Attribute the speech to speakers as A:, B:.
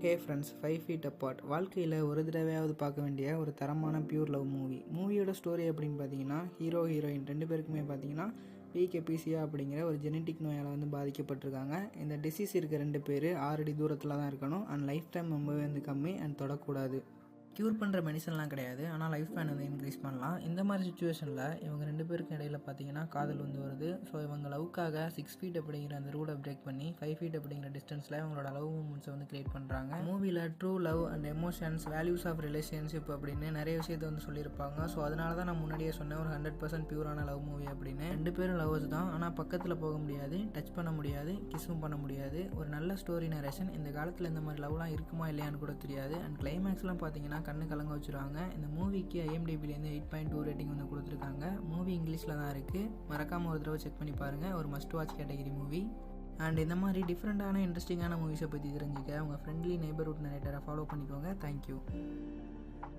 A: Hey friends, 5 feet apart வாழ்க்கையில் ஒரு தடவையாவது பார்க்க வேண்டிய ஒரு தரமான பியூர் லவ் மூவியோட ஸ்டோரி அப்படின்னு பார்த்தீங்கன்னா, ஹீரோயின் ரெண்டு பேருக்குமே பார்த்தீங்கன்னா பிகேபிசியா அப்படிங்கிற ஒரு ஜெனட்டிக் நோயால் பாதிக்கப்பட்டிருக்காங்க. இந்த டிசீஸ் இருக்க ரெண்டு பேர் 6 அடி தூரத்தில் தான் இருக்கணும் அண்ட் லைஃப் டைம் ரொம்பவே கம்மி அண்ட் தொடக்கூடாது. க்யூர் பண்ணுற மெடிசன்லாம் கிடையாது, ஆனால் லைஃப் ஸ்பேன் இன்க்ரீஸ் பண்ணலாம். இந்த மாதிரி சுச்சுவேஷனில் இவங்க ரெண்டு பேருக்கும் இடையில் பார்த்தீங்கன்னா காதல் வருது. ஸோ இவங்க லவ்க்காக 6 ஃபீட் அப்படிங்கிற அந்த ரூலை பிரேக் பண்ணி 5 ஃபீட் அப்படிங்கிற டிஸ்டன்ஸில் இவங்களோட லவ் மூமெண்ட்ஸை கிரியேட் பண்ணுறாங்க. மூவியில் true love and emotions, values of relationship அப்படின்னு நிறைய விஷயத்தை சொல்லியிருப்பாங்க. ஸோ அதனால தான் நான் முன்னாடியே சொன்னேன் ஒரு 100% பியூரான லவ் மூவி அப்படின்னு. ரெண்டு பேரும் லவ்வர்ஸ் தான், ஆனால் பக்கத்தில் போக முடியாது, டச் பண்ண முடியாது, கிஸ்ஸும் பண்ண முடியாது. ஒரு நல்ல ஸ்டோரி நரேஷன். இந்த காலத்தில் இந்த மாதிரி லவ்லாம் இருக்குமா இல்லையான்னு கூட தெரியாது. அண்ட் கிளைமேக்ஸ்லாம் பார்த்தீங்கன்னா கண்ணு கலங்க வச்சுருவாங்க. இந்த மூவிக்கு IMDbலேருந்து 8.2 ரேட்டிங் கொடுத்துருக்காங்க. மூவி இங்கிலீஷில் தான் இருக்குது, மறக்காமல் ஒரு தடவை செக் பண்ணி பாருங்கள். ஒரு must watch category movie. And இந்த மாதிரி டிஃப்ரெண்ட்டான இன்ட்ரெஸ்டிங்கான மூவிஸை பற்றி தெரிஞ்சுக்க உங்கள் ஃப்ரெண்ட்லி நெய்பர்ஹுட் நரேட்டரை ஃபாலோ பண்ணிக்கோங்க. தேங்க்யூ.